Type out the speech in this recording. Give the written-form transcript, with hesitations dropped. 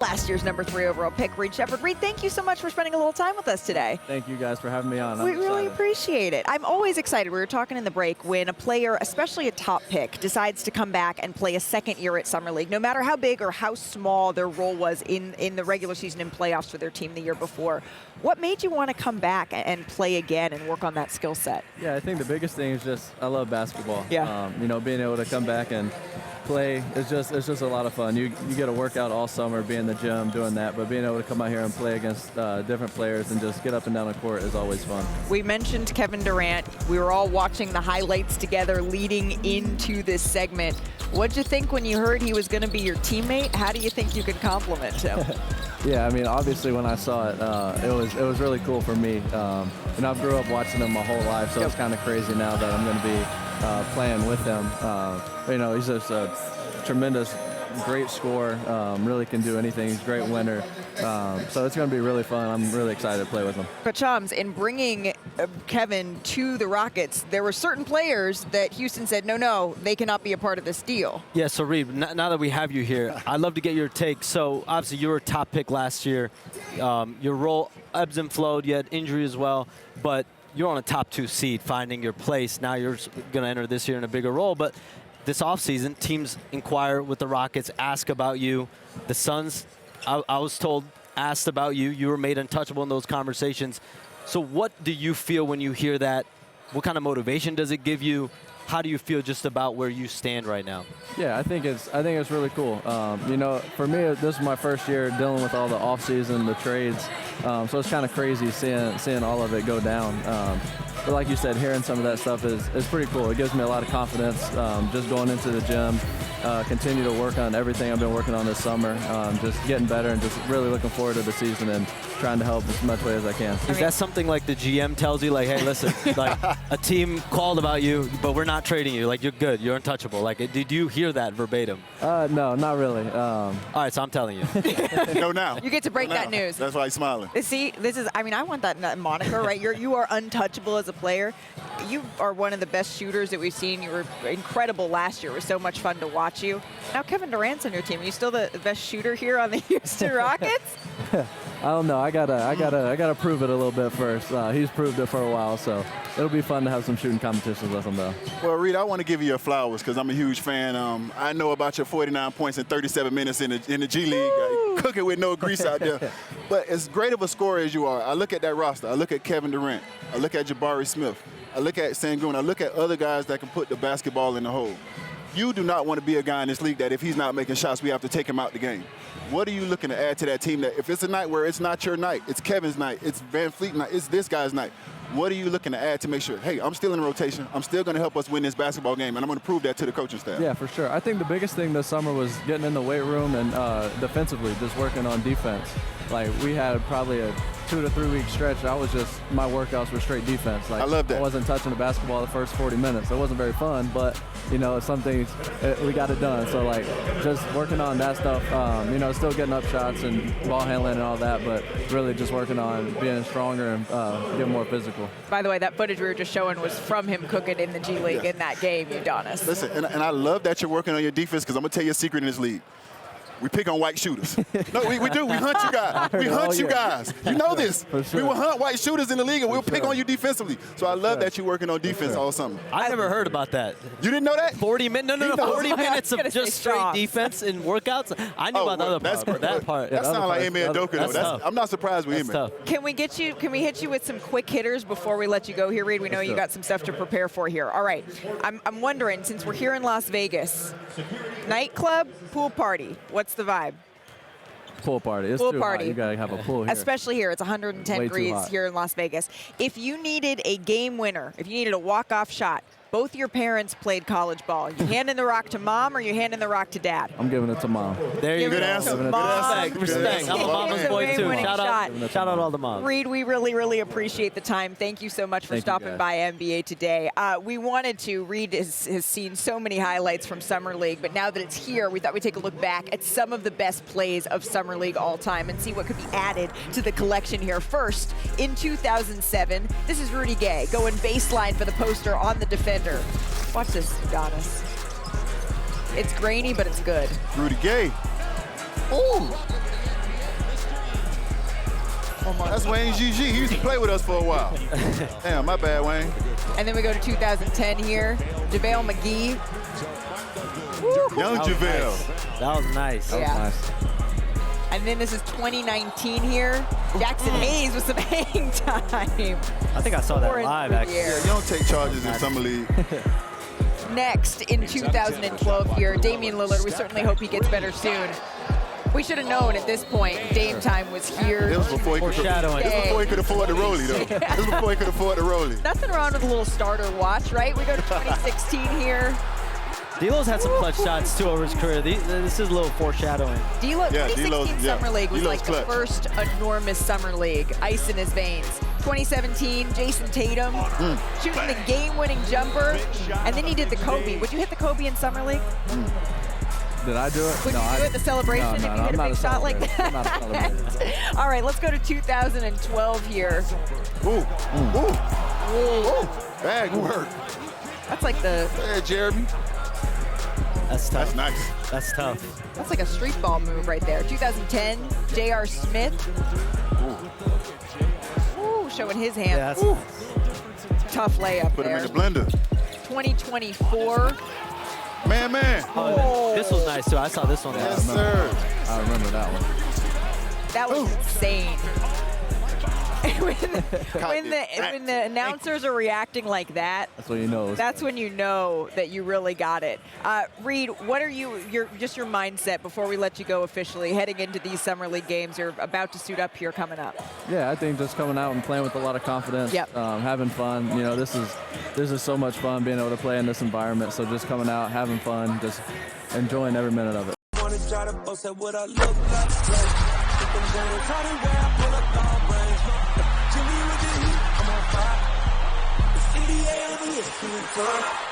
Last year's #3 overall pick, Reed Sheppard. Reed, thank you so much for spending a little time with us today. Thank you guys for having me on. We really appreciate it. I'm always excited. We were talking in the break when a player, especially a top pick, decides to come back and play a second year at Summer League, no matter how big or how small their role was in the regular season and playoffs for their team the year before. What made you want to come back and play again and work on that skill set? Yeah, I think the biggest thing is just I love basketball. Yeah. Being able to come back and play, it's just a lot of fun. You get to work out all summer, be in the gym, doing that, but being able to come out here and play against different players and just get up and down the court is always fun. We mentioned Kevin Durant. We were all watching the highlights together leading into this segment. What'd you think when you heard he was going to be your teammate? How do you think you could compliment him? Yeah, I mean, obviously when I saw it, it was really cool for me. I've grew up watching him my whole life, so it's kind of crazy now that I'm going to be playing with him. He's just a tremendous, great scorer, really can do anything. He's a great winner. So it's going to be really fun. I'm really excited to play with him. Coach Chums, in bringing Kevin to the Rockets, there were certain players that Houston said, no, they cannot be a part of this deal. Yeah, so Reed, now that we have you here, I'd love to get your take. So obviously you were a top pick last year. Your role ebbs and flowed. You had injury as well, but you're on a top 2 seed, finding your place. Now you're going to enter this year in a bigger role, but this offseason, teams inquire with the Rockets, ask about you. The Suns, I was told, asked about you. You were made untouchable in those conversations. So what do you feel when you hear that? What kind of motivation does it give you? How do you feel just about where you stand right now? Yeah, I think it's really cool. For me, this is my first year dealing with all the offseason, the trades. So it's kind of crazy seeing all of it go down. But like you said, hearing some of that stuff is pretty cool. It gives me a lot of confidence just going into the gym, continue to work on everything I've been working on this summer, just getting better and just really looking forward to the season and trying to help as much way as I can. Is that something like the GM tells you, like, hey, listen, like a team called about you, but we're not trading you. Like, you're good. You're untouchable. Like, did you hear that verbatim? No, not really. All right, so I'm telling you. No, now. You get to break that news. That's why he's smiling. See, I want that moniker, right? You are untouchable as a player. You are one of the best shooters that we've seen. You were incredible last year. It was so much fun to watch you. Now Kevin Durant's on your team. Are you still the best shooter here on the Houston Rockets? I don't know. I gotta prove it a little bit first. He's proved it for a while, so it'll be fun to have some shooting competitions with him, though. Well, Reed, I want to give you your flowers because I'm a huge fan. I know about your 49 points in 37 minutes in the G League, cooking with no grease out there. But as great of a scorer as you are, I look at that roster. I look at Kevin Durant. I look at Jabari Smith. I look at Sengun. I look at other guys that can put the basketball in the hole. You do not want to be a guy in this league that if he's not making shots, we have to take him out the game. What are you looking to add to that team that if it's a night where it's not your night, it's Kevin's night, it's Van Fleet's night, it's this guy's night, what are you looking to add to make sure, hey, I'm still in the rotation, I'm still going to help us win this basketball game, and I'm going to prove that to the coaching staff? Yeah, for sure. I think the biggest thing this summer was getting in the weight room and defensively, just working on defense. Like, we had probably a 2 to 3 week stretch. My workouts were straight defense. Like, I love that. I wasn't touching the basketball the first 40 minutes. It wasn't very fun, but, it's something we got it done. So, like, just working on that stuff, still getting up shots and ball handling and all that, but really just working on being stronger and getting more physical. By the way, that footage we were just showing was from him cooking in the G League in that game, Udonis. Listen, and I love that you're working on your defense because I'm going to tell you a secret in this league. We pick on white shooters. No, we do. We hunt you guys. We hunt you guys. You know this. Sure. We will hunt white shooters in the league, and we'll pick on you defensively. So I love that you're working on defense all summer. I never heard about that. You didn't know that? 40 minutes? No, 40 minutes of just straight defense and workouts? I knew about the other part, but that part. That sounds like Amy Adoka, though. I'm not surprised with Amy. Can we hit you with some quick hitters before we let you go here, Reed? We know you got some stuff to prepare for here. All right. I'm wondering, since we're here in Las Vegas, nightclub, pool party, what's the vibe? Pool party. It's pool too party. hot. You gotta have a pool here. Especially here. It's 110 Way degrees here in Las Vegas. If you needed a game winner, if you needed a walk-off shot, both your parents played college ball. You handing the rock to mom or you handing the rock to dad? I'm giving it to mom. There you go. Good answer. Respect. I'm a mama's boy, too. Shout out all the moms. Reed, we really, really appreciate the time. Thank you so much for stopping by NBA today. We wanted to. Reed has seen so many highlights from Summer League, but now that it's here, we thought we'd take a look back at some of the best plays of Summer League all time and see what could be added to the collection here. First, in 2007, this is Rudy Gay going baseline for the poster on the defender. Watch this, Udonis. It's grainy, but it's good. Rudy Gay. Ooh. almost. That's Wayne GG. He used to play with us for a while. Damn, my bad, Wayne. And then we go to 2010 here. JaVale McGee. Woo. Young JaVale. That was nice. That was nice. And then this is 2019 here. Jackson Hayes with some hang time. I think I saw that live, actually. Yeah, you don't take charges in Summer League. Next, in 2012 here, Damian Lillard. We certainly hope he gets better soon. We should have known at this point Dame time was here. It was before he could Foreshadowing. This was before he could afford the rollie, though. This was before he could afford the rollie. Nothing wrong with a little starter watch, right? We go to 2016 here. D'Lo's had some clutch shots, too, over his career. This is a little foreshadowing. D'Lo, 2016 Summer League was D'Lo's like clutch. the first enormous Summer League. Ice in his veins. 2017, Jason Tatum shooting the game-winning jumper, and then he did the Kobe. Would you hit the Kobe in Summer League? Did I do it? Would you do it, the celebration, if you hit a big shot like that? I'm not a celebrator. All right, let's go to 2012 here. Ooh. Bag work. That's like the, Hey, Jeremy. That's tough. That's nice. That's tough. that's like a street ball move right there. 2010, J.R. Smith. Ooh, showing his hand. Yeah, that's Tough layup Put him there. in the blender. 2024. Man. This was nice, too. I saw this one. Yes, sir. I remember that one. That was insane. when the announcers are reacting like that, That's what you know. that's when you know that you really got it. Reed, what are your mindset before we let you go officially heading into these Summer League games? You're about to suit up here coming up. Yeah, I think just coming out and playing with a lot of confidence, Yep. having fun. You know, this is so much fun being able to play in this environment. So just coming out, having fun, just enjoying every minute of it. Wanna try to boast at what I look like. Think I'm gonna try to wear, pull up all brains. Jimmy with the heat, I'm on fire. It's 88 over here,